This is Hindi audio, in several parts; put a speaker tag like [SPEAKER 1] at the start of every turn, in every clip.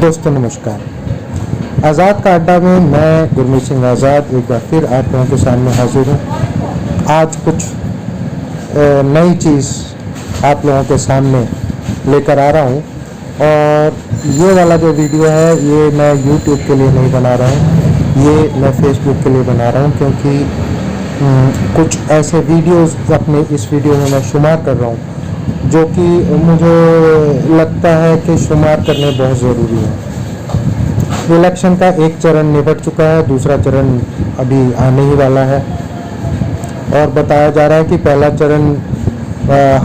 [SPEAKER 1] दोस्तों नमस्कार। आज़ाद का अड्डा में मैं गुरमीत सिंह आज़ाद एक बार फिर आप लोगों के सामने हाजिर हूँ। आज कुछ नई चीज़ आप लोगों के सामने लेकर आ रहा हूँ और ये वाला जो वीडियो है ये मैं YouTube के लिए नहीं बना रहा हूँ, ये मैं Facebook के लिए बना रहा हूँ क्योंकि कुछ ऐसे वीडियोस अपने इस वीडियो में मैं शुमार कर रहा हूँ जो कि मुझे लगता है कि शुमार करने बहुत ज़रूरी है। इलेक्शन का एक चरण निपट चुका है, दूसरा चरण अभी आने ही वाला है और बताया जा रहा है कि पहला चरण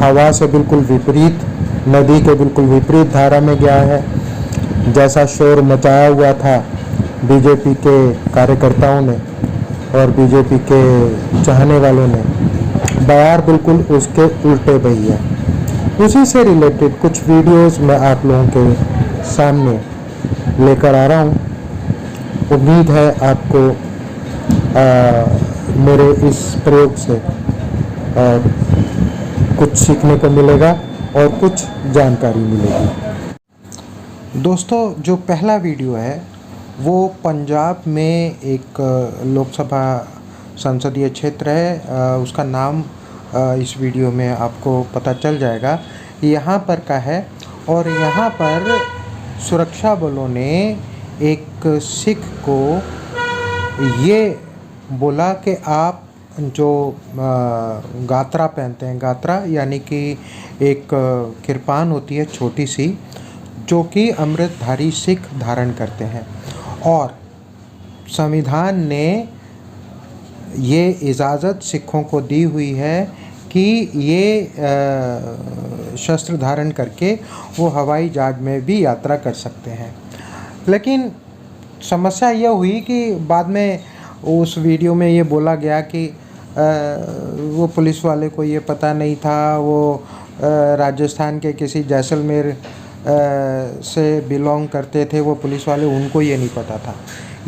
[SPEAKER 1] हवा से बिल्कुल विपरीत, नदी के बिल्कुल विपरीत धारा में गया है। जैसा शोर मचाया हुआ था बीजेपी के कार्यकर्ताओं ने और बीजेपी के चाहने वालों ने, बयार बिल्कुल उसके उल्टे बही है। उसी से रिलेटेड कुछ वीडियोस मैं आप लोगों के सामने लेकर आ रहा हूँ। उम्मीद है आपको मेरे इस प्रयोग से कुछ सीखने को मिलेगा और कुछ जानकारी मिलेगी। दोस्तों, जो पहला वीडियो है वो पंजाब में एक लोकसभा संसदीय क्षेत्र है, उसका नाम इस वीडियो में आपको पता चल जाएगा, यहाँ पर का है। और यहाँ पर सुरक्षा बलों ने एक सिख को ये बोला कि आप जो गात्रा पहनते हैं, गात्रा यानी कि एक किरपान होती है छोटी सी जो कि अमृतधारी सिख धारण करते हैं, और संविधान ने ये इजाज़त सिखों को दी हुई है कि ये शस्त्र धारण करके वो हवाई जहाज में भी यात्रा कर सकते हैं। लेकिन समस्या यह हुई कि बाद में उस वीडियो में ये बोला गया कि वो पुलिस वाले को ये पता नहीं था, वो राजस्थान के किसी जैसलमेर से बिलोंग करते थे वो पुलिस वाले, उनको ये नहीं पता था।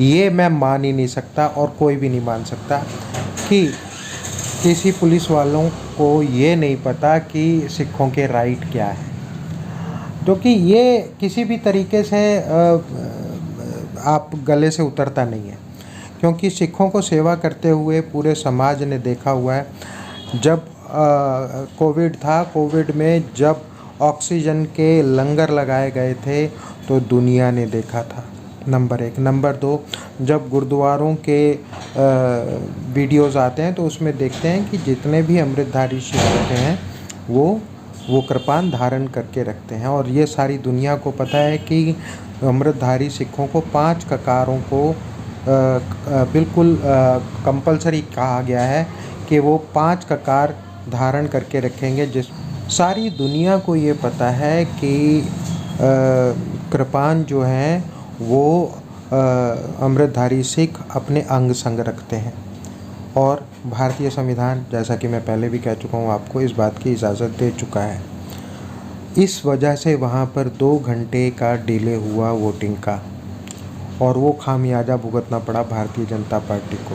[SPEAKER 1] ये मैं मान ही नहीं सकता और कोई भी नहीं मान सकता कि किसी पुलिस वालों को ये नहीं पता कि सिखों के राइट क्या है, क्योंकि ये किसी भी तरीके से आप गले से उतरता नहीं है। क्योंकि सिखों को सेवा करते हुए पूरे समाज ने देखा हुआ है। जब कोविड था, कोविड में जब ऑक्सीजन के लंगर लगाए गए थे तो दुनिया ने देखा था, नंबर 1। नंबर 2, जब गुरुद्वारों के वीडियोज़ आते हैं तो उसमें देखते हैं कि जितने भी अमृतधारी सिख होते हैं वो कृपान धारण करके रखते हैं। और ये सारी दुनिया को पता है कि अमृतधारी सिखों को 5 ककारों को बिल्कुल कंपलसरी कहा गया है कि वो 5 ककार धारण करके रखेंगे। जिस सारी दुनिया को ये पता है कि कृपान जो हैं वो अमृतधारी सिख अपने अंग संग रखते हैं। और भारतीय संविधान, जैसा कि मैं पहले भी कह चुका हूँ आपको, इस बात की इजाज़त दे चुका है। इस वजह से वहाँ पर 2 घंटे का डिले हुआ वोटिंग का, और वो खामियाजा भुगतना पड़ा भारतीय जनता पार्टी को।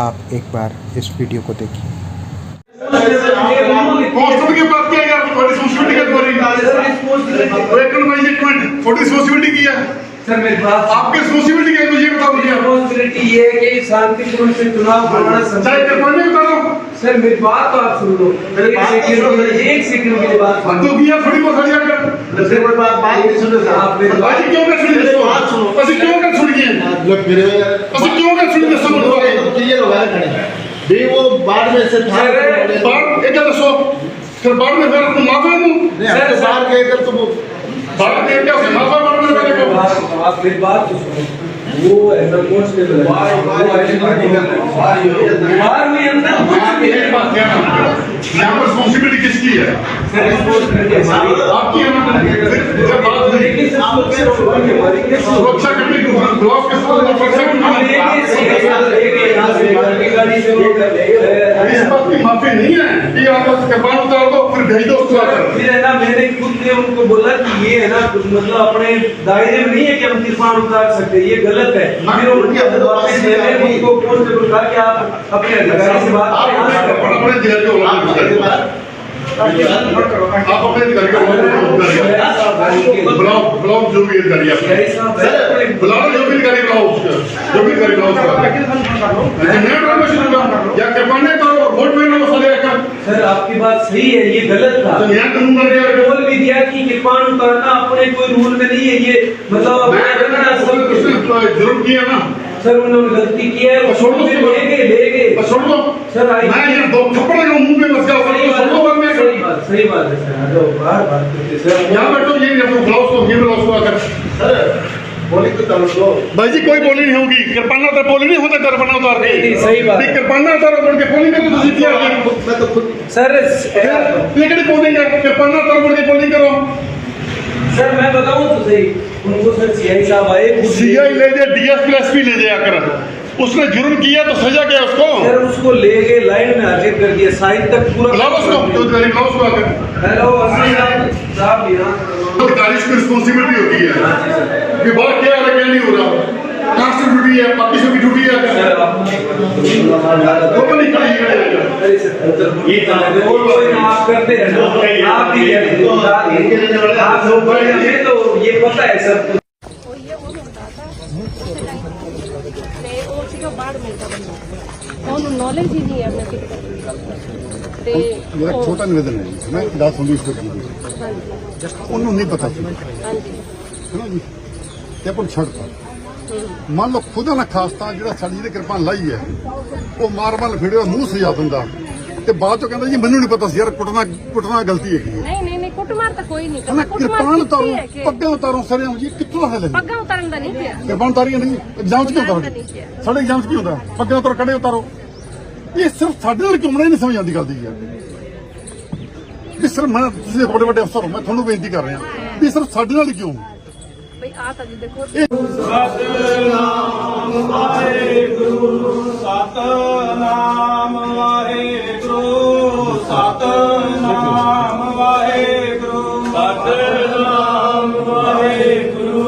[SPEAKER 1] आप एक बार इस वीडियो को देखिए।
[SPEAKER 2] सर मेरी बात, आपके रिस्पांसिबिलिटी क्या है मुझे बताओ। मुझे रिस्पांसिबिलिटी ये है कि शांतिपूर्ण से चुनाव करवाना चाहे करवाने बता दो। सर मेरी बात तो आप सुन लो, एक सेकंड की बात तो किया, थोड़ी बहुत हरिया कर सर मेरी बात नहीं सुन रहे आप। मेरी बात क्यों कर सुन रहे हो? बात सुनो, असि क्यों कर सुन रही है? लोग फिर असि क्यों कर सुन रहे हो? सब लोग क्लियर हो गए खड़े बे, वो बाद में से था बाद एक दसो फिर बाद में फिर तुम माफी दूं सर, बाहर के इधर तुम बात देख के माफी मांगने वाले को आप मेरी बात तो सुनो। वो ऐसा कोर्स के लिए बाहर में अंदर बात क्या यहाँ पर रिस्पांसिबिलिटी किसकी है? सर रिस्पांसिबिलिटी आपकी है ना। जब बात लेकिन सुरक्षा करने की ब्लॉक के साथ सुरक्षा इस बात की माफी नहीं है कि आप कृपान उतार दो फिर भेज दो उसको। फिर है ना, मैंने खुद ने उनको बोला कि ये है ना मतलब अपने दायरे में नहीं है कि हम कृपान उतार सकते, ये गलत है। फिर वापस मैंने उनको कांस्टेबल कहा कि आप अपने अधिकारी से बात करें।
[SPEAKER 3] आप अपने अधिकारी को बुलाओ जो भी अधिकारी आप बुलाओ जो भी अधिकारी बुलाओ जो भी अधिकारी बुलाओ या कृपाने तो वोट में ना साले
[SPEAKER 2] सर आपकी बात सही है, ये गलत था। बोल भी दिया कि कृपाण उतारना अपने कोई रूल में नहीं है, ये मतलब
[SPEAKER 3] जरूर किया ना
[SPEAKER 2] सर, उन्होंने गलती की है।
[SPEAKER 3] छोड़ दो,
[SPEAKER 2] ले गए
[SPEAKER 3] छोड़ दो
[SPEAKER 2] सर।
[SPEAKER 3] मैं ये दो थप्पड़ लगा मुंह में बस गया, छोड़ दो बाद में।
[SPEAKER 2] सही बात है सर, जो बार बात करते सर।
[SPEAKER 3] यहाँ बैठो, ये ब्लाउज को ये ब्लाउज को आकर
[SPEAKER 2] सर बोली तो कर दो
[SPEAKER 3] भाई जी, कोई बोली नहीं होगी। कृपाना तो बोली नहीं होता, कृपाना उतार के
[SPEAKER 2] सही बात है।
[SPEAKER 3] कृपाना उतार के बोली करो तो जीत गया।
[SPEAKER 2] मैं तो खुद सर
[SPEAKER 3] लेकिन बोलेंगे कृपाना उतार के बोली करो।
[SPEAKER 2] सर मैं बताऊं तो सही, उनको सर सीआई साहब आए,
[SPEAKER 3] सीआई ले जाए, डीएसपी एसपी ले जाए आकर। उसने जुर्म किया तो सजा क्या उसको?
[SPEAKER 2] सर उसको ले गए, लाइन में हाजिर कर दिया, साइड तक पूरा।
[SPEAKER 3] बुलाओ उसको, तो बुलाओ उसको आकर।
[SPEAKER 2] हेलो साहब यहाँ
[SPEAKER 3] अधिकारी की रिस्पॉन्सिबिलिटी होती है कि बात क्या है क्या नहीं हो रहा। कांस्टिट्यूशन ड्यूटी है, बाकी सब की ड्यूटी है। वो नहीं करेंगे
[SPEAKER 2] आप करते हैं, आप भी आप लोग बड़े हैं तो ये पता है सर।
[SPEAKER 4] नॉलेज ही नहीं है अपने
[SPEAKER 5] मेरा छोटा निवेदन है, मैं दास होंगी इसको ਉਹਨੂੰ ਨਹੀਂ ਪਤਾ ਸੀ ਹੈ ਨਾ ਜੀ ਤੇ ਆਪਾਂ ਛੱਡਤਾ। ਮੰਨ ਲਓ ਖੁਦਾ ਨਾ ਖਾਸਤਾ ਜਿਹੜਾ ਸਾਡੀ ਜਿਹਦੇ ਕਿਰਪਾਨ ਲਾਈ ਹੈ ਉਹ ਮਾਰ-ਮਾਰ ਫੇੜਿਆ ਮੂੰਹ ਸਜਾ ਦਿੰਦਾ ਤੇ ਬਾਅਦ ਚੋਂ ਕਹਿੰਦਾ ਜੀ ਮੈਨੂੰ ਨਹੀਂ ਪਤਾ ਸੀ ਯਾਰ, ਕੁੱਟਣਾ ਗਲਤੀ ਹੈਗੀ ਹੈ।
[SPEAKER 4] ਨਹੀਂ ਕੁੱਟਮਾਰ ਤਾਂ ਕੋਈ ਨਹੀਂ
[SPEAKER 5] ਨਾ ਕਿਰਪਾਨ ਉਤਾਰੋ, ਪੱਗਾਂ ਉਤਾਰੋ ਸਰਿਆਮ ਜੀ, ਕਿੱਥੋਂ ਹੈ ਲੈ
[SPEAKER 4] ਪੱਗਾਂ ਉਤਾਰਨ ਦਾ ਨਹੀਂ ਪਿਆ।
[SPEAKER 5] ਕਿਰਪਾਨ ਉਤਾਰੀਆਂ ਨਹੀਂ, ਐਗਜ਼ਾਮ 'ਚ ਕੀ ਹੁੰਦਾ ਸਾਡੇ ਐਗਜ਼ਾਮ 'ਚ ਕੀ ਹੁੰਦਾ? ਪੱਗਾਂ ਉਤਾਰੋ, ਕੱਢੇ ਉਤਾਰੋ। ਇਹ ਸਿਰਫ ਸਾਡੇ ਨਾਲ ਕਿਉਂ ਨਹੀਂ ਸਮਝ ਆਉਂਦੀ ਗੱਲ ਦੀ ਯਾਰ। ਵੀ ਸਿਰਫ ਮੈਂ, ਤੁਸੀਂ ਬੜੇ ਵੱਡੇ ਅਫਸਰ ਹੋ, ਮੈਂ ਤੁਹਾਨੂੰ ਬੇਨਤੀ ਕਰ ਰਿਹਾ ਵੀ ਸਿਰਫ ਸਾਡੇ ਨਾਲ ਹੀ ਕਿਉਂ?
[SPEAKER 4] ਬਈ ਆ ਤਾਂ ਜੀ ਦੇਖੋ
[SPEAKER 6] ਸਤਨਾਮ ਵਾਹਿਗੁਰੂ ਸਤਨਾਮ ਵਾਹਿਗੁਰੂ ਸਤਨਾਮ ਵਾਹਿਗੁਰੂ ਸਤਨਾਮ ਵਾਹਿਗੁਰੂ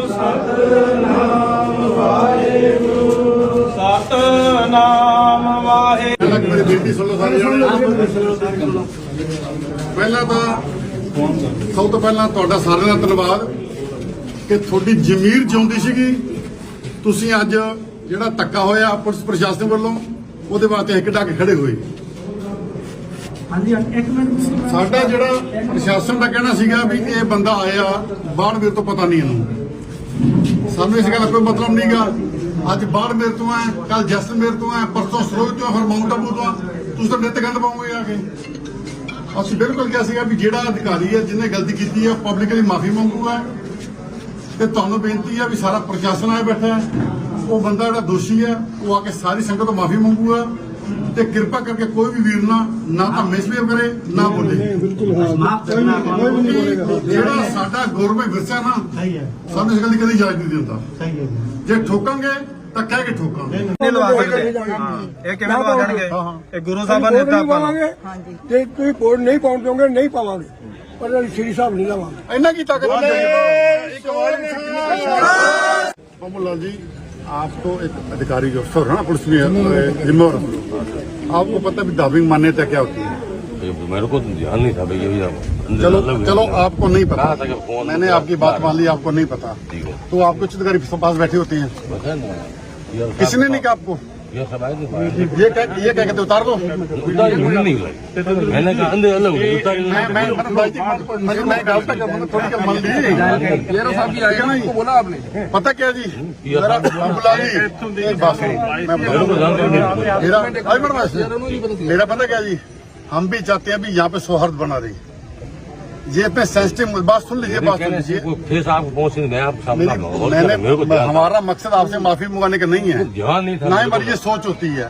[SPEAKER 6] ਸਤਨਾਮ ਵਾਹਿਗੁਰੂ ਸਤਨਾਮ ਵਾਹਿਗੁਰੂ।
[SPEAKER 5] ਮੇਰੀ ਬੇਨਤੀ ਸੁਣ ਲਓ ਸਾਰੇ ਜਣੇ। ਪਹਿਲਾਂ ਤਾਂ ਸਭ ਤੋਂ ਪਹਿਲਾਂ ਤੁਹਾਡਾ ਸਾਰਿਆਂ ਦਾ ਧੰਨਵਾਦ ਕਿ ਤੁਹਾਡੀ ਜ਼ਮੀਰ ਜਿਉਂਦੀ ਸੀਗੀ। ਤੁਸੀਂ ਅੱਜ ਜਿਹੜਾ ਧੱਕਾ ਹੋਇਆ ਪੁਲਿਸ ਪ੍ਰਸ਼ਾਸਨ ਵੱਲੋਂ ਉਹਦੇ ਵਾਸਤੇ ਹਿੱਕ ਢਾ ਕੇ ਖੜੇ ਹੋਏ। ਸਾਡਾ ਜਿਹੜਾ ਪ੍ਰਸ਼ਾਸਨ ਦਾ ਕਹਿਣਾ ਸੀਗਾ ਵੀ ਇਹ ਬੰਦਾ ਆਇਆ ਬਾੜਮੇਰ ਤੋਂ, ਪਤਾ ਨਹੀਂ ਇਹਨੂੰ। ਸਾਨੂੰ ਇਸ ਗੱਲ ਦਾ ਕੋਈ ਮਤਲਬ ਨਹੀਂਗਾ। ਅੱਜ ਬਾੜਮੇਰ ਤੋਂ ਹੈ, ਕੱਲ ਜੈਸਲਮੇਰ ਤੋਂ ਹੈ, ਪਰਸੋਂ ਸਰੋਜ ਤੋਂ, ਫਿਰ ਮਾਊਂਟ ਆਬੂ ਤੋਂ। ਤੁਸੀਂ ਤਾਂ ਨਿੱਤ ਗੰਦ ਪਾਉਂਗੇ ਆ ਕੇ। ਅਸੀਂ ਬਿਲਕੁਲ ਕਿਹਾ ਸੀਗਾ ਵੀ ਜਿਹੜਾ ਅਧਿਕਾਰੀ ਹੈ ਜਿਹਨੇ ਗਲਤੀ ਕੀਤੀ ਹੈ ਪਬਲਿਕਲੀ ਮਾਫੀ ਮੰਗੂਗਾ ਤੇ ਤੁਹਾਨੂੰ ਬੇਨਤੀ ਹੈ ਵੀ ਸਾਰਾ ਪ੍ਰਸ਼ਾਸਨ ਆਇਆ ਬੈਠਾ ਹੈ, ਉਹ ਬੰਦਾ ਜਿਹੜਾ ਦੋਸ਼ੀ ਹੈ ਉਹ ਆ ਕੇ ਸਾਰੀ ਸੰਗਤ ਤੋਂ ਮਾਫੀ ਮੰਗੂਗਾ ਤੇ ਕਿਰਪਾ ਕਰਕੇ ਕੋਈ ਵੀ ਵੀਰ ਨਾ ਤਾਂ ਮਿਸਬੀਹੇਵ ਕਰੇ ਨਾ ਬੋਲੇ। ਜਿਹੜਾ ਸਾਡਾ ਗੌਰਵ ਵਿਰਸਾ ਨਾ ਸਾਨੂੰ ਇਸ ਗੱਲ ਦੀ ਕਦੀ ਇਜਾਜ਼ਤ ਨਹੀਂ ਦਿੰਦਾ। ਜੇ ਠੋਕਾਂਗੇ ਤਾਂ ਕਹਿ ਕੇ ਠੋਕਾਂਗੇ।
[SPEAKER 6] ਇਹ ਕਿਵੇਂ ਲਵਾ ਜਾਣਗੇ? ਇਹ ਗੁਰੂ ਸਾਹਿਬਾਨ ਨੇ ਦਿੱਤਾ ਆਪਾਂ ਨੂੰ।
[SPEAKER 7] ਤੇ ਤੁਸੀਂ ਵੋਟ ਨਹੀਂ ਪਾਉਣ ਦੋਗੇ, ਨਹੀਂ ਪਾਵਾਂਗੇ, ਪਰ ਸ਼੍ਰੀ ਸਾਹਿਬ ਨਹੀਂ ਲਵਾਂਗੇ।
[SPEAKER 5] ਇੰਨਾ ਕੀ ਤਾਕਤ बाबू लाल जी, आप तो एक अधिकारी जो अफसर है ना पुलिस में जिम्मेवार, आपको पता है दाबिंग मान्यता क्या होती है?
[SPEAKER 8] मेरे को तो ध्यान नहीं था भाई, ये
[SPEAKER 5] चलो आपको नहीं पता, मैंने आपकी बात मान ली, आपको नहीं पता तो आप कुछ अधिकारी पास बैठे होते हैं, किसने नहीं कहा आपको?
[SPEAKER 8] ये सब आए थे,
[SPEAKER 5] ये क्या कहते उतार दो।
[SPEAKER 8] उतारी मुझे नहीं लगी, मैंने कहा अंदर अलग उतारी
[SPEAKER 5] मैं गलत कर थोड़ी मान ली। बोला आपने पता क्या जी, मेरा पता क्या जी, हम भी चाहते हैं भी यहाँ पे सौहार्द बना रही। ये इतने सेंसिटिव बात सुन लीजिए, बात सुन लीजिए।
[SPEAKER 8] फिर आपको पहुंचे मैं आप
[SPEAKER 5] हमारा मकसद आपसे माफी मंगाने का नहीं है,
[SPEAKER 8] ध्यान नहीं था
[SPEAKER 5] ना हमारी ये सोच होती है।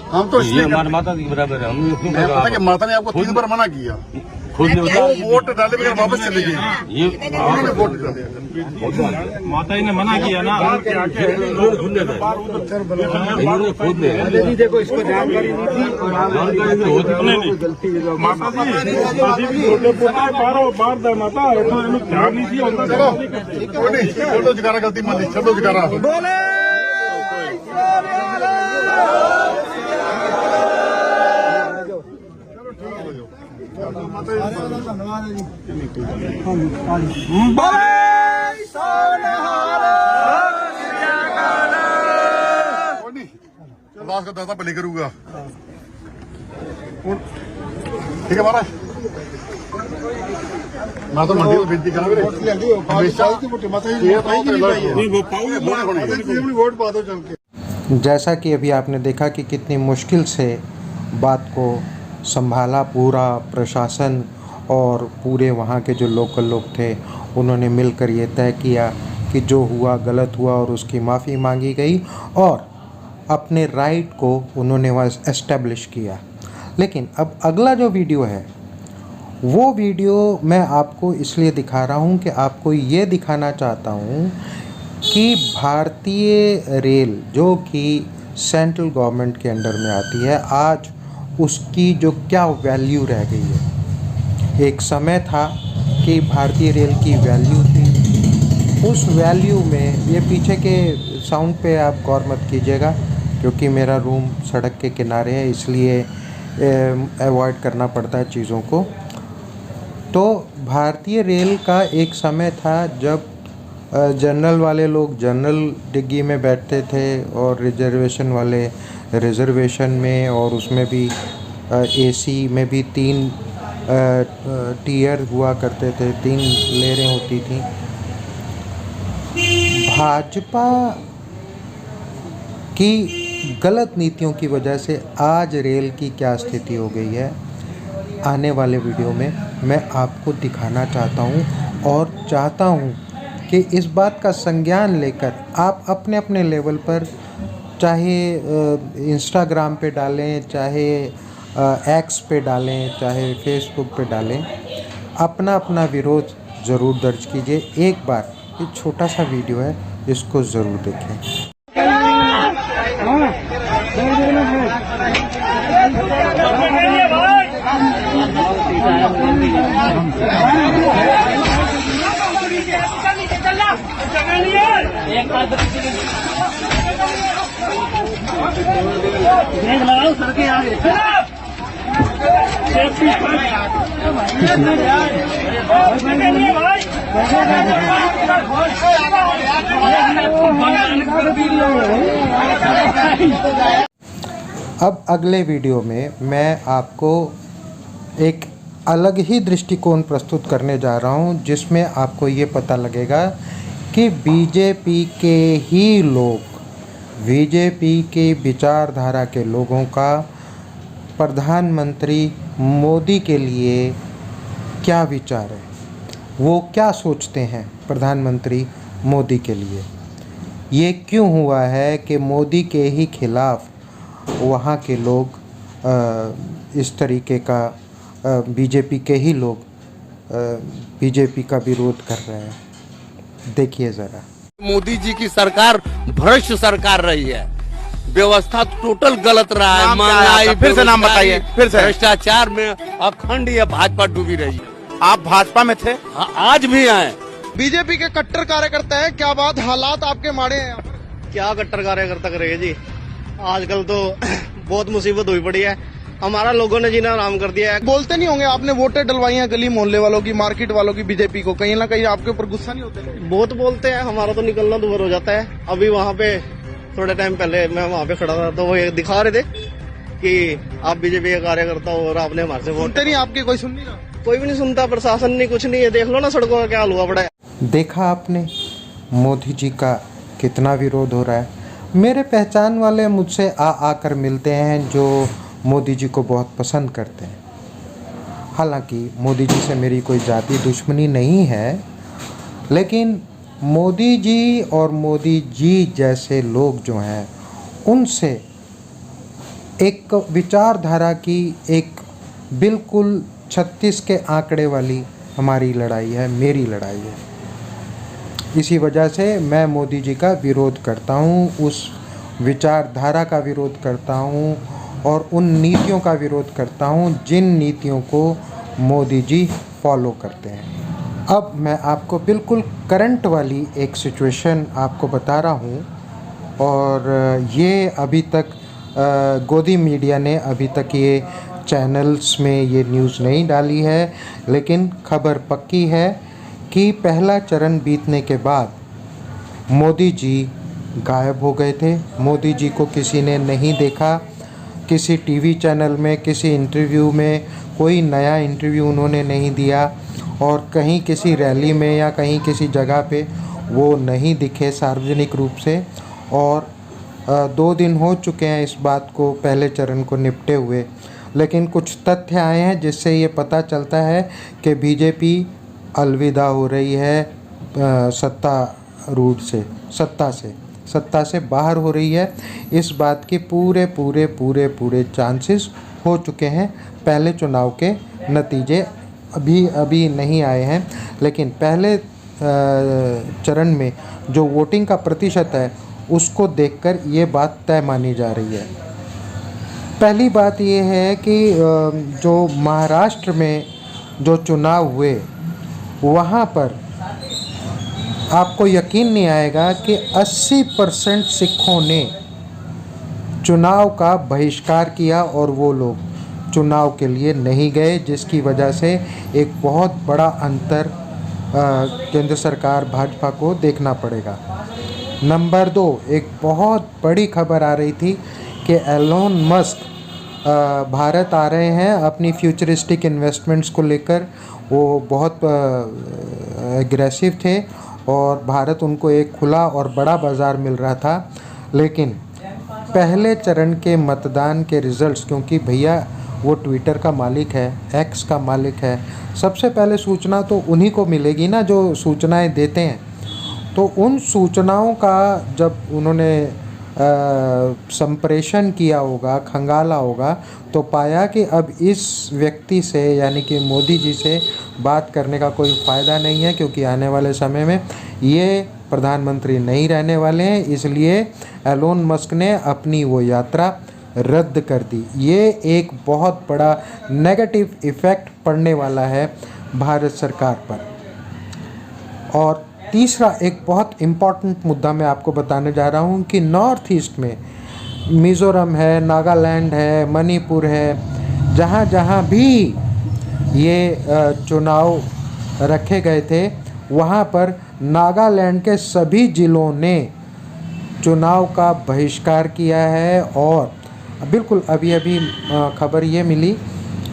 [SPEAKER 5] हम तो
[SPEAKER 8] ये हमारी माता के बराबर है, हम
[SPEAKER 5] पता कि माता ने आपको 3 बार मना किया,
[SPEAKER 8] खुद ने
[SPEAKER 5] वोट डाले बगैर वापस चले गए।
[SPEAKER 8] ये
[SPEAKER 5] उन्होंने वोट डाले,
[SPEAKER 6] माता जी ने मना किया ना,
[SPEAKER 8] इन्होंने खुद ने
[SPEAKER 7] देखो इसको जानकारी नहीं थी,
[SPEAKER 6] ਮਾਤਾ ਜੀ ਅਸੀਂ ਵੀ ਤੁਹਾਡੇ ਪੁੱਤਾਂ ਬਾਹਰੋਂ ਬਾਹਰ ਦਾ ਮਾਤਾ ਇੱਥੋਂ ਇਹਨੂੰ ਧਿਆਨ ਨਹੀਂ ਸੀ ਹੁੰਦਾ।
[SPEAKER 5] चलो कोई नहीं, छोड़ो जगारा, गलती मान ली, छोड़ो जगारा। ਕੋਈ ਨਹੀਂ ਅਰਦਾਸ ਕਰਦਾ ਤਾਂ ਭਲੀ ਕਰੂਗਾ ਹੁਣ ਠੀਕ ਹੈ ਮਹਾਰਾਜ ਮੈਂ ਤਾਂ ਮੰਡੀ ਤੋਂ ਬੇਨਤੀ ਕਰਾਂ ਵੀਰੇ ਹਮੇਸ਼ਾ
[SPEAKER 6] नहीं वो पाओगे
[SPEAKER 5] ਵੋਟ ਪਾ ਦਿਓ ਚੱਲ ਕੇ
[SPEAKER 1] जैसा कि अभी आपने देखा कि कितनी मुश्किल से बात को संभाला पूरा प्रशासन और पूरे वहाँ के जो लोकल लोग थे, उन्होंने मिलकर ये तय किया कि जो हुआ गलत हुआ और उसकी माफ़ी मांगी गई और अपने राइट को उन्होंने वहाँ एस्टेब्लिश किया। लेकिन अब अगला जो वीडियो है वो वीडियो मैं आपको इसलिए दिखा रहा हूँ कि आपको ये दिखाना चाहता हूँ कि भारतीय रेल जो कि सेंट्रल गवर्नमेंट के अंडर में आती है, आज उसकी जो क्या वैल्यू रह गई है। एक समय था कि भारतीय रेल की वैल्यू थी, उस वैल्यू में ये पीछे के साउंड पे आप गौर मत कीजिएगा क्योंकि मेरा रूम सड़क के किनारे है, इसलिए अवॉइड करना पड़ता है चीज़ों को। तो भारतीय रेल का एक समय था जब जनरल वाले लोग जनरल डिग्गी में बैठते थे और रिजर्वेशन वाले रिजर्वेशन में, और उसमें भी एसी में भी 3 टियर हुआ करते थे, 3 लेयरें होती थी। भाजपा की गलत नीतियों की वजह से आज रेल की क्या स्थिति हो गई है, आने वाले वीडियो में मैं आपको दिखाना चाहता हूँ और चाहता हूँ कि इस बात का संज्ञान लेकर आप अपने अपने लेवल पर, चाहे इंस्टाग्राम पे डालें, चाहे एक्स पे डालें, चाहे फेसबुक पे डालें, अपना अपना विरोध ज़रूर दर्ज कीजिए। एक बार ये छोटा सा वीडियो है, इसको ज़रूर देखें। अब अगले वीडियो में मैं आपको एक अलग ही दृष्टिकोण प्रस्तुत करने जा रहा हूं, जिसमें आपको ये पता लगेगा कि बीजेपी के ही लोग, बीजेपी के विचारधारा के लोगों का प्रधानमंत्री मोदी के लिए क्या विचार है, वो क्या सोचते हैं प्रधानमंत्री मोदी के लिए। ये क्यों हुआ है कि मोदी के ही खिलाफ वहाँ के लोग इस तरीके का बीजेपी के ही लोग बीजेपी का विरोध कर रहे हैं। देखिए ज़रा।
[SPEAKER 9] मोदी जी की सरकार भ्रष्ट सरकार रही है, व्यवस्था टोटल गलत रहा है, महंगाई,
[SPEAKER 10] फिर से नाम बताइए, फिर से।
[SPEAKER 9] भ्रष्टाचार में अखंड ये भाजपा डूबी रही है।
[SPEAKER 10] आप भाजपा में थे?
[SPEAKER 9] हाँ, आज भी आए।
[SPEAKER 10] बीजेपी के कट्टर कार्यकर्ता है, क्या बात, हालात आपके माड़े हैं?
[SPEAKER 11] क्या कट्टर कार्यकर्ता करेगा जी, आजकल तो बहुत मुसीबत हुई पड़ी है, हमारा लोगों ने जीना आराम कर दिया है।
[SPEAKER 10] बोलते नहीं होंगे आपने वोटें डलवाई हैं गली मोहल्ले वालों की, मार्केट वालों की, बीजेपी को, कहीं ना कहीं आपके ऊपर गुस्सा नहीं होते?
[SPEAKER 11] बहुत बोलते हैं, हमारा तो निकलना दूर हो जाता है। अभी वहाँ पे थोड़े टाइम पहले मैं वहाँ पे खड़ा था तो वो ये दिखा रहे थे कि आप बीजेपी के कार्यकर्ता हो और आपने हमारे से वोट
[SPEAKER 10] नहीं, आपकी कोई सुन नहीं रहा,
[SPEAKER 11] कोई भी नहीं सुनता, प्रशासन नहीं, कुछ नहीं है। देख लो ना सड़कों का क्या हाल हुआ पड़ा है।
[SPEAKER 1] देखा आपने मोदी जी का कितना विरोध हो रहा है। मेरे पहचान वाले मुझसे आकर मिलते हैं जो मोदी जी को बहुत पसंद करते हैं। हालांकि मोदी जी से मेरी कोई जाति दुश्मनी नहीं है, लेकिन मोदी जी और मोदी जी जैसे लोग जो हैं उनसे एक विचारधारा की एक बिल्कुल 36 के आंकड़े वाली हमारी लड़ाई है, मेरी लड़ाई है। इसी वजह से मैं मोदी जी का विरोध करता हूँ, उस विचारधारा का विरोध करता हूँ और उन नीतियों का विरोध करता हूँ जिन नीतियों को मोदी जी फॉलो करते हैं। अब मैं आपको बिल्कुल करंट वाली एक सिचुएशन आपको बता रहा हूँ, और ये अभी तक गोदी मीडिया ने अभी तक ये चैनल्स में ये न्यूज़ नहीं डाली है, लेकिन खबर पक्की है कि पहला चरण बीतने के बाद मोदी जी गायब हो गए थे। मोदी जी को किसी ने नहीं देखा, किसी टीवी चैनल में, किसी इंटरव्यू में, कोई नया इंटरव्यू उन्होंने नहीं दिया और कहीं किसी रैली में या कहीं किसी जगह पे वो नहीं दिखे सार्वजनिक रूप से। और 2 दिन हो चुके हैं इस बात को, पहले चरण को निपटे हुए, लेकिन कुछ तथ्य आए हैं जिससे ये पता चलता है कि बीजेपी अलविदा हो रही है सत्ता से बाहर हो रही है। इस बात के पूरे चांसेस हो चुके हैं। पहले चुनाव के नतीजे अभी नहीं आए हैं, लेकिन पहले चरण में जो वोटिंग का प्रतिशत है उसको देखकर ये बात तय मानी जा रही है। पहली बात ये है कि जो महाराष्ट्र में जो चुनाव हुए वहाँ पर आपको यकीन नहीं आएगा कि 80% सिखों ने चुनाव का बहिष्कार किया और वो लोग चुनाव के लिए नहीं गए, जिसकी वजह से एक बहुत बड़ा अंतर केंद्र सरकार भाजपा को देखना पड़ेगा। नंबर 2, एक बहुत बड़ी खबर आ रही थी कि एलोन मस्क भारत आ रहे हैं अपनी फ्यूचरिस्टिक इन्वेस्टमेंट्स को लेकर। वो बहुत एग्रेसिव थे और भारत उनको एक खुला और बड़ा बाज़ार मिल रहा था। लेकिन पहले चरण के मतदान के रिज़ल्ट्स, क्योंकि भैया वो ट्विटर का मालिक है, एक्स का मालिक है, सबसे पहले सूचना तो उन्हीं को मिलेगी ना जो सूचनाएं देते हैं। तो उन सूचनाओं का जब उन्होंने संप्रेषण किया होगा, खंगाला होगा, तो पाया कि अब इस व्यक्ति से यानी कि मोदी जी से बात करने का कोई फ़ायदा नहीं है, क्योंकि आने वाले समय में ये प्रधानमंत्री नहीं रहने वाले हैं। इसलिए एलोन मस्क ने अपनी वो यात्रा रद्द कर दी। ये एक बहुत बड़ा नेगेटिव इफ़ेक्ट पड़ने वाला है भारत सरकार पर। और तीसरा एक बहुत इम्पॉर्टेंट मुद्दा मैं आपको बताने जा रहा हूँ कि नॉर्थ ईस्ट में मिज़ोरम है, नागालैंड है, मणिपुर है, जहाँ जहाँ भी ये चुनाव रखे गए थे वहाँ पर नागालैंड के सभी ज़िलों ने चुनाव का बहिष्कार किया है। और बिल्कुल अभी खबर ये मिली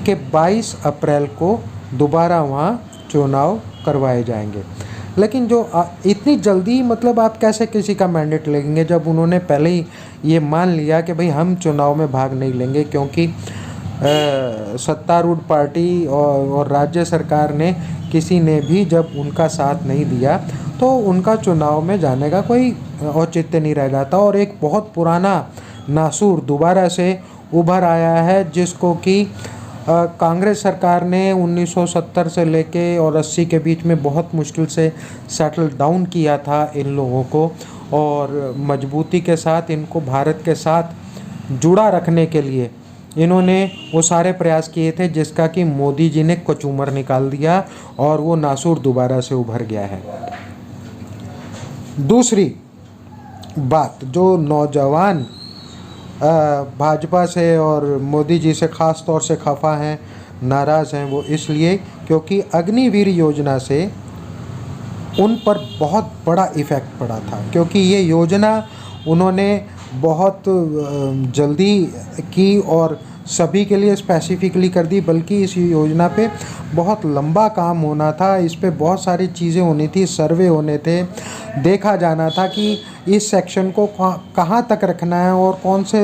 [SPEAKER 1] कि 22 अप्रैल को दोबारा वहाँ चुनाव करवाए जाएंगे। लेकिन जो इतनी जल्दी, मतलब आप कैसे किसी का मैंडेट लेंगे जब उन्होंने पहले ही ये मान लिया कि भाई हम चुनाव में भाग नहीं लेंगे, क्योंकि सत्तारूढ़ पार्टी और राज्य सरकार ने किसी ने भी जब उनका साथ नहीं दिया तो उनका चुनाव में जाने का कोई औचित्य नहीं रह जाता। और एक बहुत पुराना नासूर दोबारा से उभर आया है, जिसको कि कांग्रेस सरकार ने 1970 से लेके और 80 के बीच में बहुत मुश्किल से सेटल डाउन किया था इन लोगों को, और मजबूती के साथ इनको भारत के साथ जुड़ा रखने के लिए इन्होंने वो सारे प्रयास किए थे, जिसका कि मोदी जी ने कचूमर निकाल दिया और वो नासूर दोबारा से उभर गया है। दूसरी बात, जो नौजवान भाजपा से और मोदी जी से ख़ास तौर से खफा हैं, नाराज़ हैं, वो इसलिए क्योंकि अग्निवीर योजना से उन पर बहुत बड़ा इफ़ेक्ट पड़ा था। क्योंकि ये योजना उन्होंने बहुत जल्दी की और सभी के लिए स्पेसिफिकली कर दी, बल्कि इस योजना पे बहुत लंबा काम होना था। इस पे बहुत सारी चीज़ें होनी थी, सर्वे होने थे, देखा जाना था कि इस सेक्शन को कहाँ तक रखना है और कौन से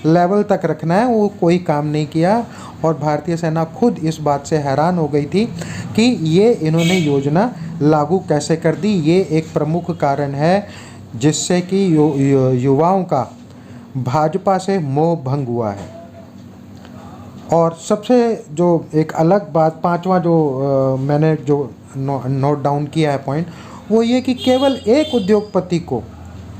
[SPEAKER 1] लेवल तक रखना है। वो कोई काम नहीं किया और भारतीय सेना खुद इस बात से हैरान हो गई थी कि ये इन्होंने योजना लागू कैसे कर दी। ये एक प्रमुख कारण है जिससे कि युवाओं का भाजपा से मोह भंग हुआ है। और सबसे जो एक अलग बात, पांचवा जो मैंने जो नोट डाउन किया है पॉइंट, वो ये कि केवल एक उद्योगपति को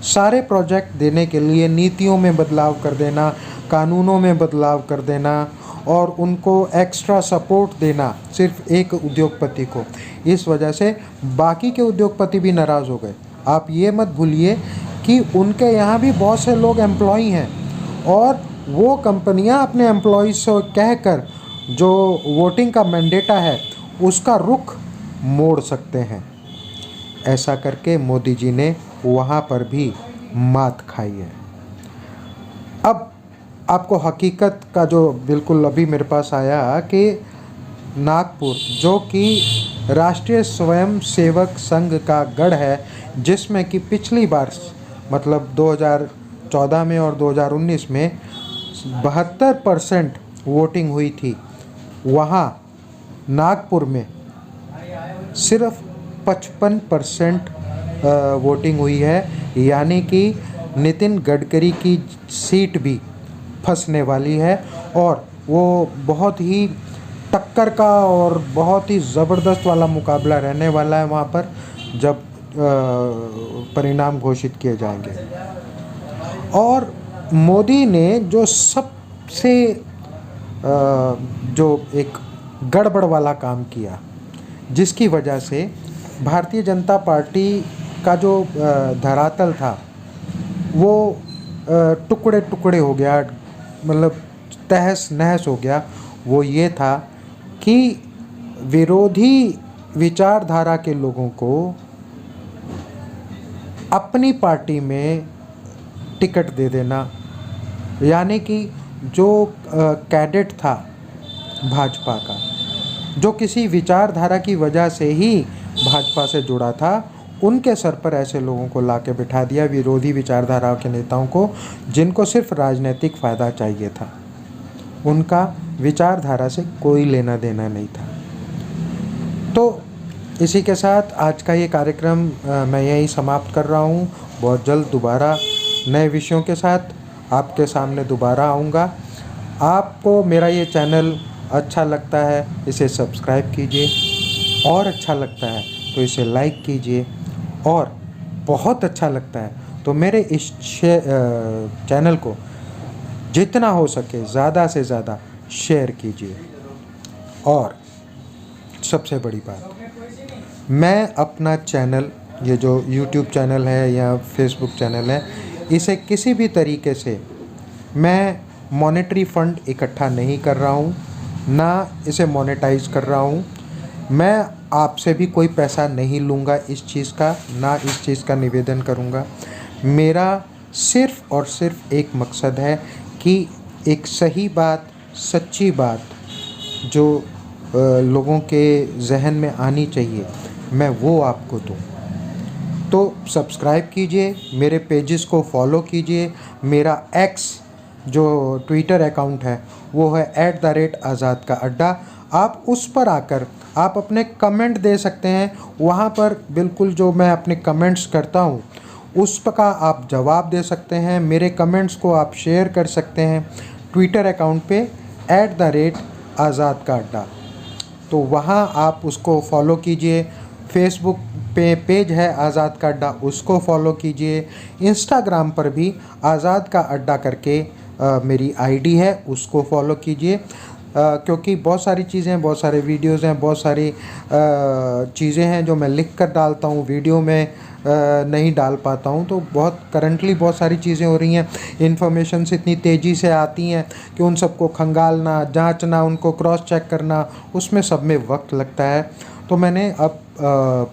[SPEAKER 1] सारे प्रोजेक्ट देने के लिए नीतियों में बदलाव कर देना, कानूनों में बदलाव कर देना और उनको एक्स्ट्रा सपोर्ट देना सिर्फ एक उद्योगपति को, इस वजह से बाकी के उद्योगपति भी नाराज़ हो गए। आप ये मत भूलिए कि उनके यहाँ भी बहुत से लोग एम्प्लॉई हैं और वो कंपनियां अपने एम्प्लॉइज़ से कहकर जो वोटिंग का मैंडेटा है उसका रुख मोड़ सकते हैं। ऐसा करके मोदी जी ने वहाँ पर भी मात खाई है। अब आपको हकीकत का जो बिल्कुल अभी मेरे पास आया कि नागपुर, जो कि राष्ट्रीय स्वयं सेवक संघ का गढ़ है, जिसमें कि पिछली बार मतलब 2014 में और 2019 में 72% वोटिंग हुई थी, वहाँ नागपुर में सिर्फ 55% वोटिंग हुई है। यानी कि नितिन गडकरी की सीट भी फंसने वाली है और वो बहुत ही टक्कर का और बहुत ही ज़बरदस्त वाला मुकाबला रहने वाला है वहाँ पर जब परिणाम घोषित किए जाएंगे। और मोदी ने जो सबसे जो एक गड़बड़ वाला काम किया, जिसकी वजह से भारतीय जनता पार्टी का जो धरातल था वो टुकड़े टुकड़े हो गया, मतलब तहस नहस हो गया, वो ये था कि विरोधी विचारधारा के लोगों को अपनी पार्टी में टिकट दे देना। यानी कि जो कैडेट था भाजपा का, जो किसी विचारधारा की वजह से ही भाजपा से जुड़ा था, उनके सर पर ऐसे लोगों को लाके बिठा दिया, विरोधी विचारधारा के नेताओं को, जिनको सिर्फ राजनीतिक फ़ायदा चाहिए था, उनका विचारधारा से कोई लेना देना नहीं था। तो इसी के साथ आज का ये कार्यक्रम मैं यहीं समाप्त कर रहा हूँ। बहुत जल्द दोबारा नए विषयों के साथ आपके सामने दोबारा आऊँगा। आपको मेरा ये चैनल अच्छा लगता है इसे सब्सक्राइब कीजिए, और अच्छा लगता है तो इसे लाइक कीजिए, और बहुत अच्छा लगता है तो मेरे इस चैनल को जितना हो सके ज़्यादा से ज़्यादा शेयर कीजिए। और सबसे बड़ी बात, मैं अपना चैनल, ये जो YouTube चैनल है या Facebook चैनल है, इसे किसी भी तरीके से मैं मॉनेटरी फ़ंड इकट्ठा नहीं कर रहा हूँ, ना इसे मोनेटाइज कर रहा हूँ। मैं आपसे भी कोई पैसा नहीं लूँगा इस चीज़ का, ना इस चीज़ का निवेदन करूँगा। मेरा सिर्फ़ और सिर्फ एक मकसद है कि एक सही बात, सच्ची बात जो लोगों के जहन में आनी चाहिए, मैं वो आपको दूँ। तो सब्सक्राइब कीजिए, मेरे पेजेस को फॉलो कीजिए। मेरा एक्स जो ट्विटर अकाउंट है वो है @आज़ाद का अड्डा। आप उस पर आकर आप अपने कमेंट दे सकते हैं। वहाँ पर बिल्कुल जो मैं अपने कमेंट्स करता हूँ उस पर का आप जवाब दे सकते हैं। मेरे कमेंट्स को आप शेयर कर सकते हैं ट्विटर अकाउंट पे @आज़ाद का अड्डा। तो वहाँ आप उसको फॉलो कीजिए। फेसबुक पे पेज है आज़ाद का अड्डा, उसको फॉलो कीजिए। इंस्टाग्राम पर भी आज़ाद का अड्डा करके मेरी आईडी है, उसको फॉलो कीजिए। क्योंकि बहुत सारी चीज़ें हैं, बहुत सारे वीडियोस हैं, बहुत सारी चीज़ें हैं जो मैं लिख कर डालता हूँ, वीडियो में नहीं डाल पाता हूँ। तो बहुत करंटली बहुत सारी चीज़ें हो रही हैं, इन्फॉर्मेशंस इतनी तेज़ी से आती हैं कि उन सबको खंगालना, जांचना, उनको क्रॉस चेक करना, उसमें सब में वक्त लगता है। तो मैंने अब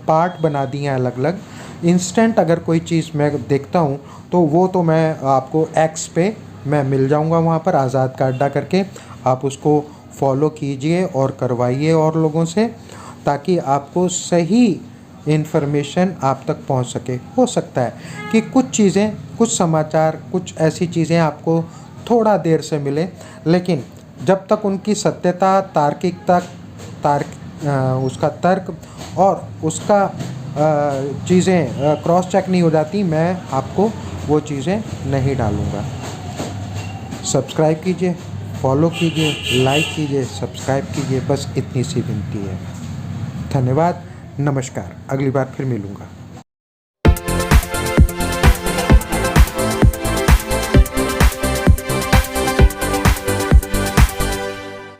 [SPEAKER 1] पार्ट बना दिए हैं अलग अलग। इंस्टेंट अगर कोई चीज़ मैं देखता हूँ तो वो तो मैं आपको एक्स पे मैं मिल जाऊँगा, वहाँ पर आज़ाद का अड्डा करके आप उसको फॉलो कीजिए और करवाइए और लोगों से, ताकि आपको सही इन्फॉर्मेशन आप तक पहुंच सके। हो सकता है कि कुछ चीज़ें, कुछ समाचार, कुछ ऐसी चीज़ें आपको थोड़ा देर से मिले, लेकिन जब तक उनकी सत्यता, तार्किकता, उसका तर्क और उसका चीज़ें क्रॉस चेक नहीं हो जाती, मैं आपको वो चीज़ें नहीं डालूँगा। सब्सक्राइब कीजिए, फॉलो कीजिए, लाइक कीजिए, सब्सक्राइब कीजिए, बस इतनी सी विनती है। धन्यवाद, नमस्कार, अगली बार फिर मिलूँगा।